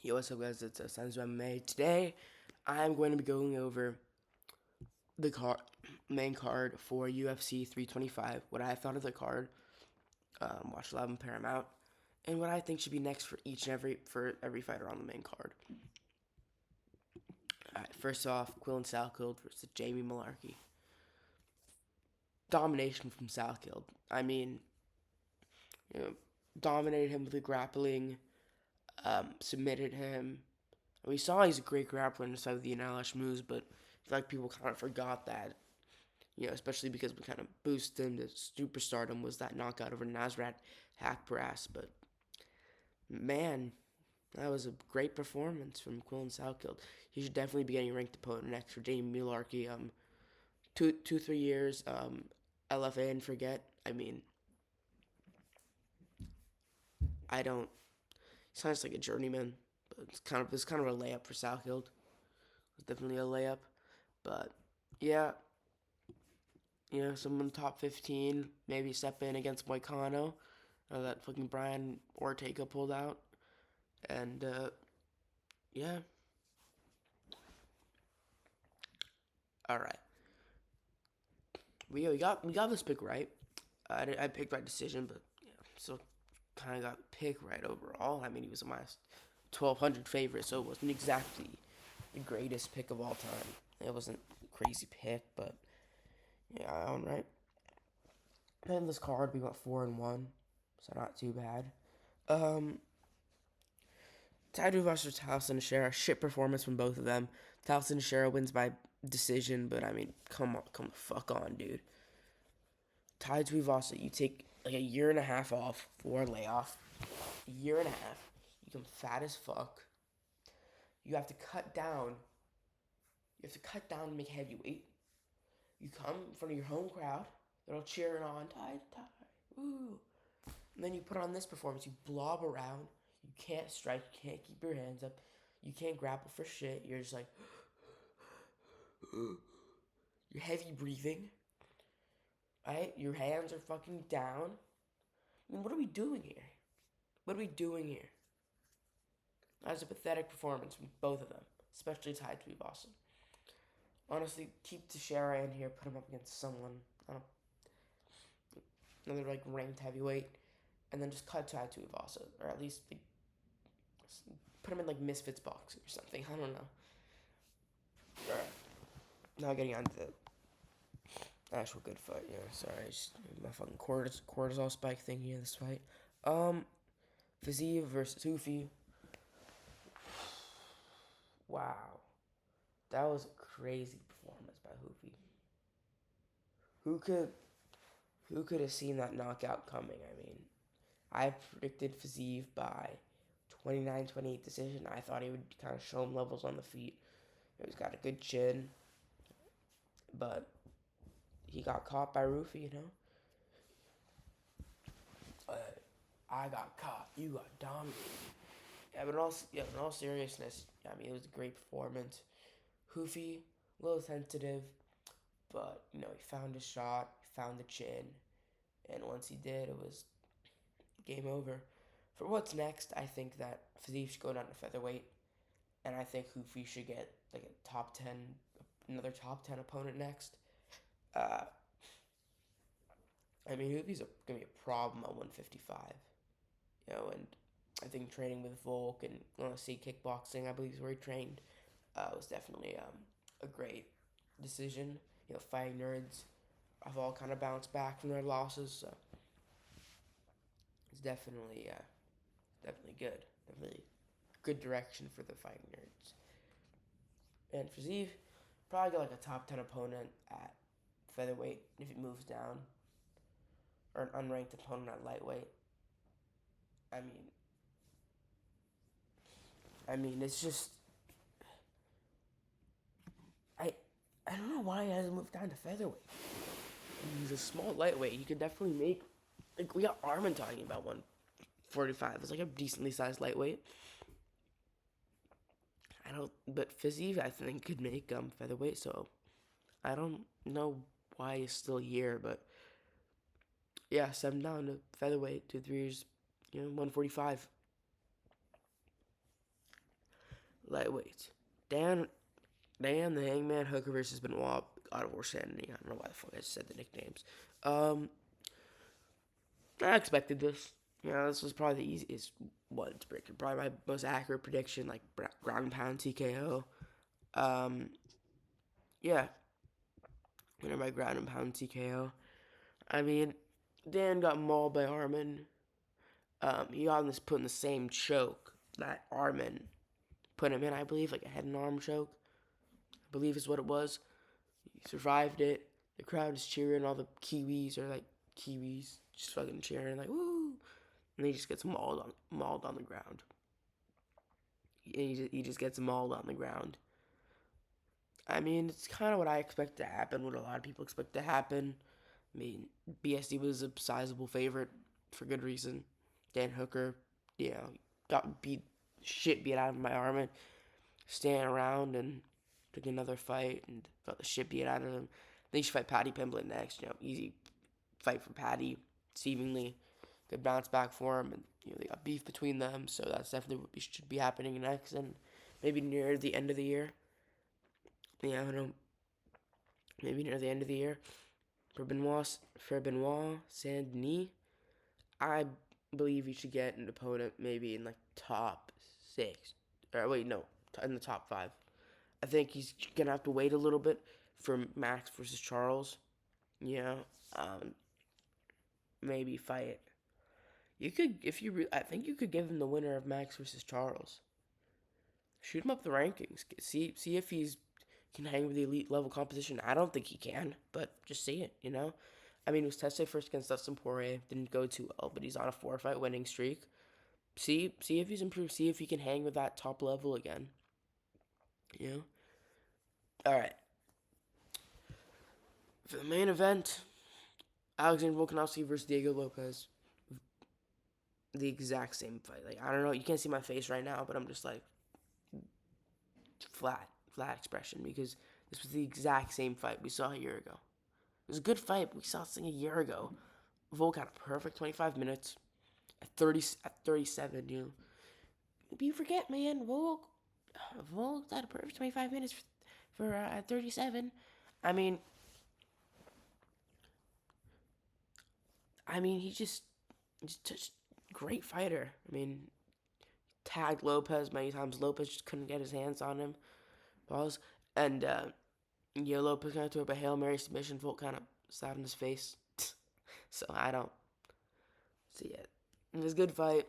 Yo, what's up, guys? It's Senzo MMA. Today, I'm going to be going over the main card for UFC 325. What I thought of the card, watched live on Paramount, and what I think should be next for every fighter on the main card. All right, first off, Quillen Salkeld versus Jamie Malarkey. Domination from Salkeld. I mean, dominated him with the grappling, submitted him. We saw he's a great grappler inside of the NLS moves, but I feel like people kind of forgot that. Especially because we kind of boosted him to superstardom was that knockout over Nasrat Hakparas. But man, that was a great performance from Quillen Salkeld. He should definitely be getting ranked opponent next for Jamie Mularkey. 3 years, LFA and forget. I mean, I don't. He sounds like a journeyman, but it's kind of a layup for Salkeld. It's definitely a layup, but yeah. Someone top 15, maybe step in against Moicano, that fucking Brian Ortega pulled out, and yeah, all right, we got this pick right. I picked by decision, but still kind of got pick right overall. I mean, he was my 1,200 favorite, so it wasn't exactly the greatest pick of all time. It wasn't a crazy pick, but yeah, all right. In this card, we went 4-1, so not too bad. Taidu versus Towson Shara, shit performance from both of them. Towson Shara wins by decision, but I mean, come the fuck on, dude. Tai Tuivasa, you take like a year and a half off for a layoff. A year and a half. You become fat as fuck. You have to cut down. You have to cut down to make heavyweight. You come in front of your home crowd. They're all cheering on. Tai, woo. And then you put on this performance. You blob around. You can't strike. You can't keep your hands up. You can't grapple for shit. You're just like... You're heavy breathing. Right? Your hands are fucking down. I mean, what are we doing here? What are we doing here? That was a pathetic performance from both of them. Especially Tai Tuivasa. Honestly, keep Teixeira in here. Put him up against someone. Another like ranked heavyweight. And then just cut Tai Tuivasa. Or at least like, put him in like Misfits boxing or something. I don't know. Alright. Now getting on to the actual good fight. Yeah, sorry. Just my fucking cortisol spike thing here, this fight. Fiziev versus Hoofi. Wow. That was a crazy performance by Hoofi. Who could have seen that knockout coming? I mean, I predicted Fiziev by 29-28 decision. I thought he would kind of show him levels on the feet. He's got a good chin, but he got caught by Rufi, I got caught. You got dominated. Yeah, but in all seriousness, I mean, it was a great performance. Hoofy, a little tentative, but, he found his shot, he found the chin, and once he did, it was game over. For what's next, I think that Fiziev should go down to featherweight, and I think Hoofy should get, like, another top 10 opponent next. I mean, Hoofy's going to be a problem at 155, and I think training with Volk and see kickboxing, I believe is where he trained, was definitely a great decision. Fighting nerds have all kind of bounced back from their losses, so it's definitely good. Definitely good direction for the fighting nerds. And for Zeev, probably get like a top 10 opponent at featherweight if it moves down, or an unranked opponent at lightweight. I mean, it's just I don't know why he hasn't moved down to featherweight. He's a small lightweight. He could definitely make, like, we got Armin talking about 145. It's like a decently sized lightweight. But Fiziev, I think, could make featherweight. So I don't know why he's still here, but yeah, 7 down to featherweight, 2 3s, 145. Lightweight. Dan the Hangman Hooker versus Benoit. God of War Sanity. I don't know why the fuck I just said the nicknames. I expected this. This was probably the easiest one to break. Probably my most accurate prediction, like ground and pound TKO. Yeah, winner by ground and pound TKO. I mean, Dan got mauled by Armin. He got this put in the same choke that Armin put him in, I believe, like a head and arm choke. I believe is what it was. He survived it. The crowd is cheering. All the Kiwis are like Kiwis, just fucking cheering, like woo. And he just gets mauled on the ground. He just gets mauled on the ground. I mean, it's kind of what I expect to happen. What a lot of people expect to happen. I mean, BSD was a sizable favorite for good reason. Dan Hooker, got beat out of my Armin, staying around and took another fight and got the shit beat out of him. Then he should fight Paddy Pimblett next. Easy fight for Paddy, seemingly good bounce back for him, and they got beef between them. So that's definitely what should be happening next, and maybe near the end of the year. Yeah, I don't know. Maybe near the end of the year for Benoit Saint Denis. I believe he should get an opponent maybe in like top 6. Or wait, no, in the top 5. I think he's gonna have to wait a little bit for Max versus Charles. Maybe fight. You could, if you. I think you could give him the winner of Max versus Charles. Shoot him up the rankings. See if he's can hang with the elite level competition. I don't think he can, but just see it. I mean, he was tested first against Dustin Poirier, didn't go too well, but he's on a 4-fight winning streak. See if he's improved. See if he can hang with that top level again. All right. For the main event, Alexander Volkanovski versus Diego Lopez. The exact same fight. Like, I don't know. You can't see my face right now, but I'm just like flat expression because this was the exact same fight we saw a year ago. It was a good fight. We saw this thing a year ago. Volk had a perfect 25 minutes. At 37, you forget, man. Volk had a perfect 25 minutes for 37. I mean, he just great fighter. I mean, tagged Lopez many times. Lopez just couldn't get his hands on him. And Lopez kind of threw up a Hail Mary submission. Volk kind of slapped in his face. So I don't see it. It was a good fight.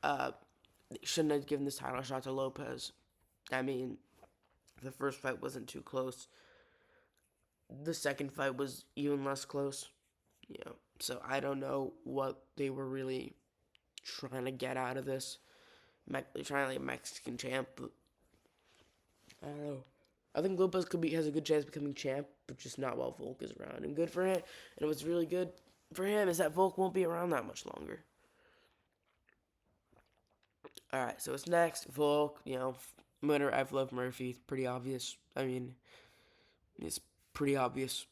They shouldn't have given this title shot to Lopez. I mean, the first fight wasn't too close. The second fight was even less close. So I don't know what they were really trying to get out of this. They're trying to like a Mexican champ, but I don't know. I think Lopez has a good chance of becoming champ, but just not while Volk is around. And good for him. And what's really good for him is that Volk won't be around that much longer. All right, so it's next Volk. Winner Evloev Murphy. It's pretty obvious. I mean, it's pretty obvious.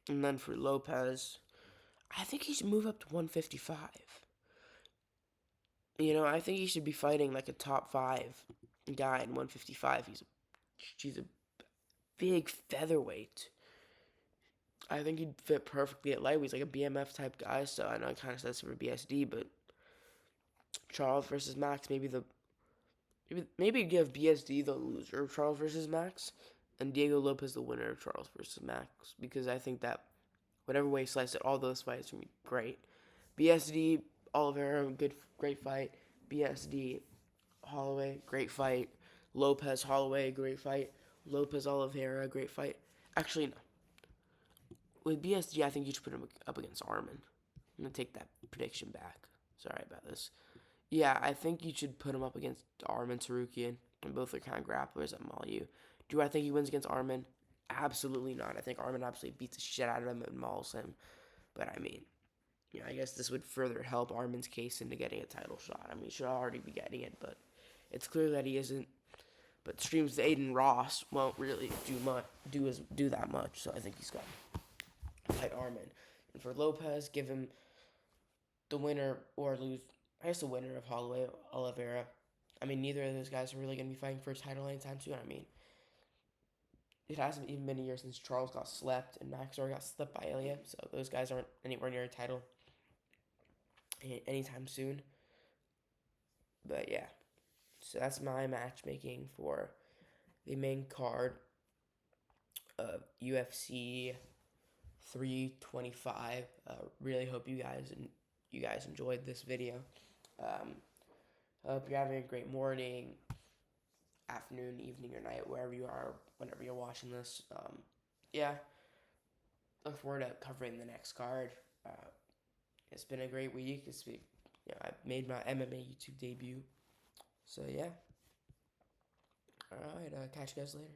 And then for Lopez, I think he should move up to 155. I think he should be fighting like a top 5 guy in 155. He's a big featherweight. I think he'd fit perfectly at lightweight. He's like a BMF type guy, so I know it kind of says for BSD, but Charles versus Max, maybe give BSD the loser of Charles versus Max, and Diego Lopez the winner of Charles versus Max, because I think that whatever way you slice it, all those fights are going to be great. BSD, Oliveira, great fight. BSD, Holloway, great fight. Lopez, Holloway, great fight. Lopez, Oliveira, great fight. Actually, no. With BSD, I think you should put him up against Armin. I'm going to take that prediction back. Sorry about this. Yeah, I think you should put him up against Armin Tsarukyan, and both are kind of grapplers that maul you. Do I think he wins against Armin? Absolutely not. I think Armin absolutely beats the shit out of him and mauls him. But I mean, I guess this would further help Armin's case into getting a title shot. I mean, he should already be getting it, but it's clear that he isn't. But streams to Aiden Ross won't really do that much, so I think he's got to fight Armin. And for Lopez, give him the winner or lose. I guess the winner of Holloway Oliveira. I mean, neither of those guys are really going to be fighting for a title anytime soon. I mean, it hasn't even been a year since Charles got slept and Max got slept by Ilya, so those guys aren't anywhere near a title anytime soon. But yeah, so that's my matchmaking for the main card of UFC 325. Really hope you guys enjoyed this video. I hope you're having a great morning, afternoon, evening, or night, wherever you are, whenever you're watching this. Yeah, look forward to covering the next card. It's been a great week. I made my MMA YouTube debut. So yeah. All right. Catch you guys later.